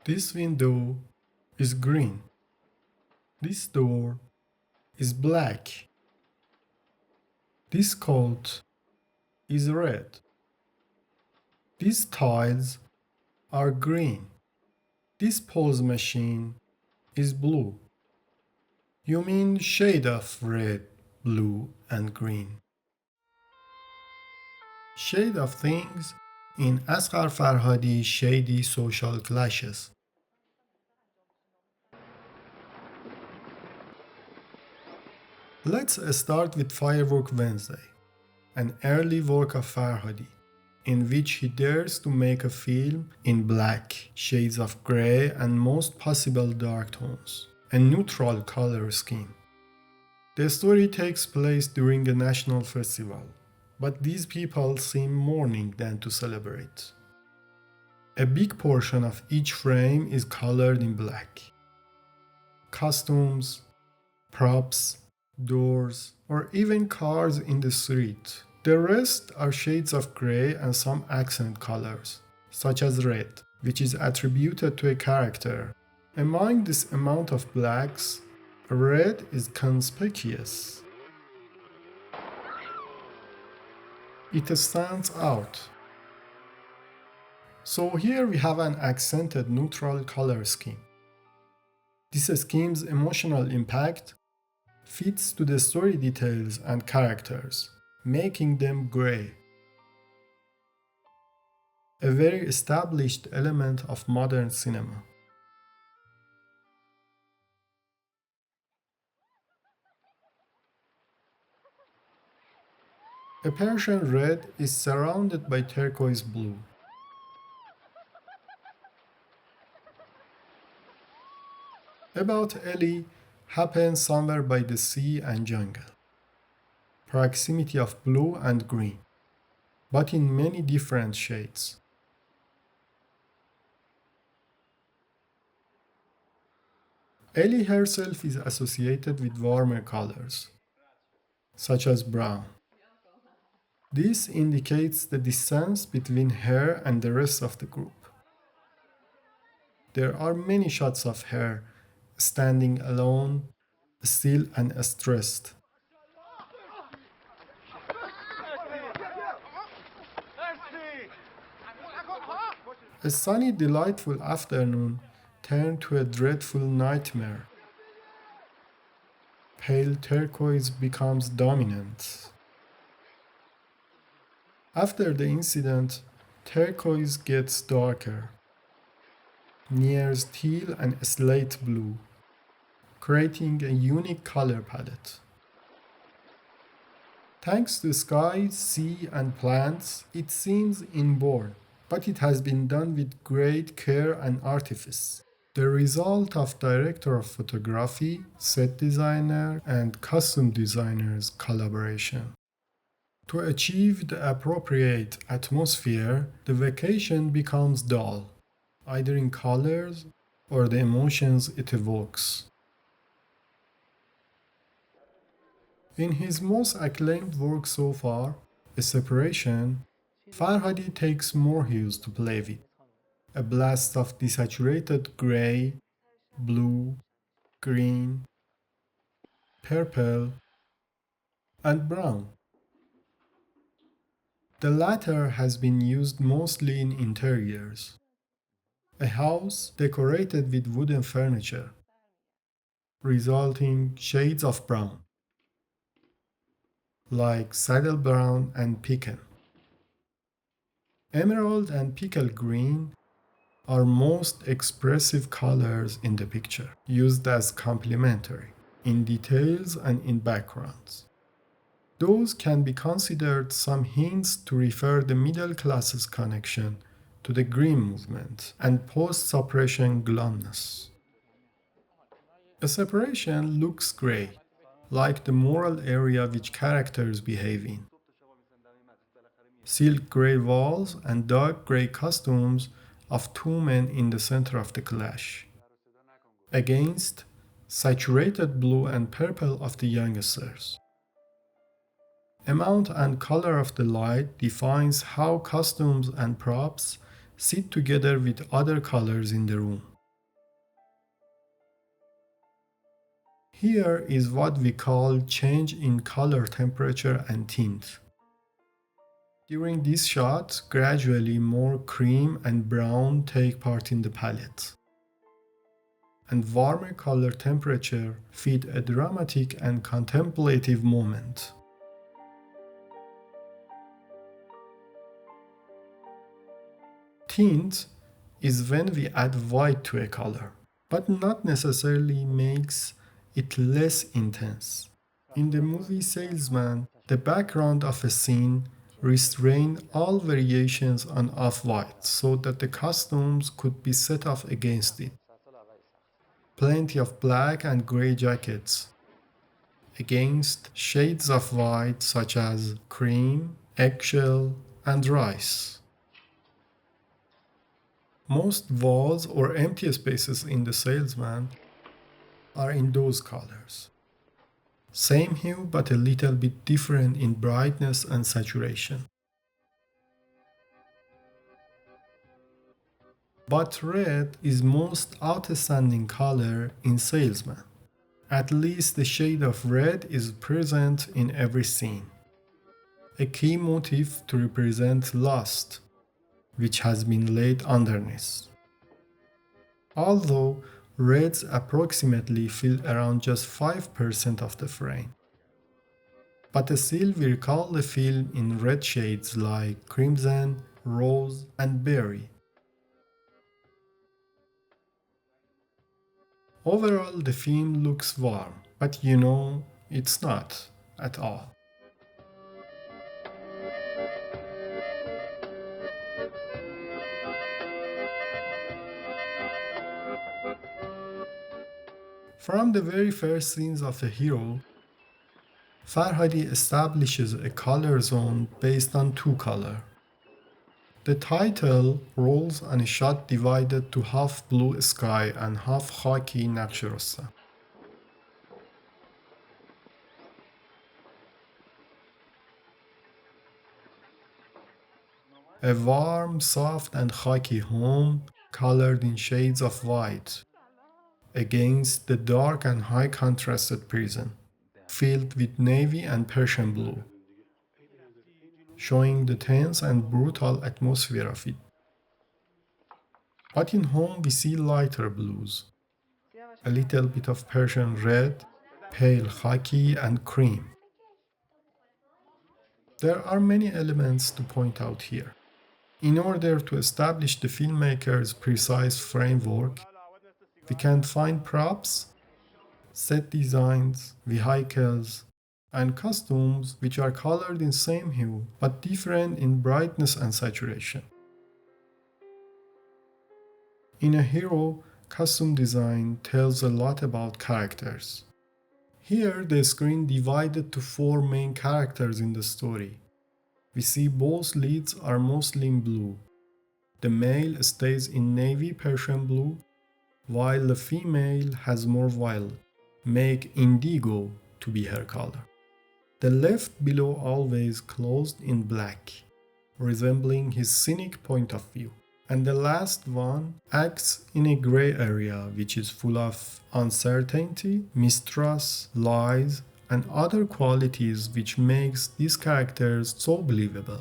This window is green. This door is black. This coat is red. These tiles are green. This pose machine is blue. You mean shade of red, blue, and green. Shade of things in Asghar Farhadi Shady Social Clashes. Let's start with Firework Wednesday, an early work of Farhadi, in which he dares to make a film in black, shades of grey, and most possible dark tones, a neutral color scheme. The story takes place during a national festival, but these people seem mourning than to celebrate. A big portion of each frame is colored in black. Costumes, props, doors, or even cars in the street. The rest are shades of gray and some accent colors, such as red, which is attributed to a character. Among this amount of blacks, red is conspicuous. It stands out. So here we have an accented neutral color scheme. This scheme's emotional impact fits to the story details and characters, making them gray. A very established element of modern cinema. A Persian red is surrounded by turquoise blue. About Ellie happens somewhere by the sea and jungle. Proximity of blue and green, but in many different shades. Ellie herself is associated with warmer colors, such as brown. This indicates the distance between her and the rest of the group. There are many shots of her standing alone, still and stressed. A sunny, delightful afternoon turned to a dreadful nightmare. Pale turquoise becomes dominant. After the incident, turquoise gets darker, nears teal and slate blue, creating a unique color palette. Thanks to sky, sea, and plants, it seems inborn, but it has been done with great care and artifice. The result of director of photography, set designer, and costume designer's collaboration. To achieve the appropriate atmosphere, the vacation becomes dull, either in colors or the emotions it evokes. In his most acclaimed work so far, A Separation, Farhadi takes more hues to play with. A blast of desaturated gray, blue, green, purple, and brown. The latter has been used mostly in interiors. A house decorated with wooden furniture, resulting shades of brown, like saddle brown and pecan. Emerald and pickle green are most expressive colors in the picture, used as complementary in details and in backgrounds. Those can be considered some hints to refer the middle class's connection to the green movement and post-separation glumness. A separation looks gray, like the moral area which characters behave in. Silk gray walls and dark gray costumes of two men in the center of the clash, against saturated blue and purple of the youngsters. Amount and color of the light defines how costumes and props sit together with other colors in the room. Here is what we call change in color temperature and tint. During this shot, gradually more cream and brown take part in the palette, and warmer color temperature feed a dramatic and contemplative moment. Tint is when we add white to a color, but not necessarily makes it less intense. In the movie Salesman, the background of a scene restrained all variations on off-white so that the costumes could be set off against it. Plenty of black and gray jackets against shades of white such as cream, eggshell, and rice. Most walls or empty spaces in the Salesman are in those colors. Same hue but a little bit different in brightness and saturation. But red is most outstanding color in Salesman. At least the shade of red is present in every scene. A key motif to represent lust, which has been laid underneath. Although reds approximately fill around just 5% of the frame. But still we recall the film in red shades like crimson, rose, and berry. Overall, the film looks warm, but it's not at all. From the very first scenes of the hero, Farhadi establishes a color zone based on two colors. The title rolls on a shot divided to half blue sky and half khaki Naqsh. A warm, soft, and khaki home colored in shades of white against the dark and high contrasted prison, filled with navy and Persian blue, showing the tense and brutal atmosphere of it. But in home we see lighter blues, a little bit of Persian red, pale khaki, and cream. There are many elements to point out here. In order to establish the filmmaker's precise framework, we can find props, set designs, vehicles, and costumes which are colored in same hue but different in brightness and saturation. In a hero, costume design tells a lot about characters. Here, the screen divided to four main characters in the story. We see both leads are mostly in blue. The male stays in navy Persian blue, while the female has more violet, make indigo to be her color. The left below always closed in black, resembling his cynic point of view. And the last one acts in a gray area which is full of uncertainty, mistrust, lies, and other qualities which makes these characters so believable.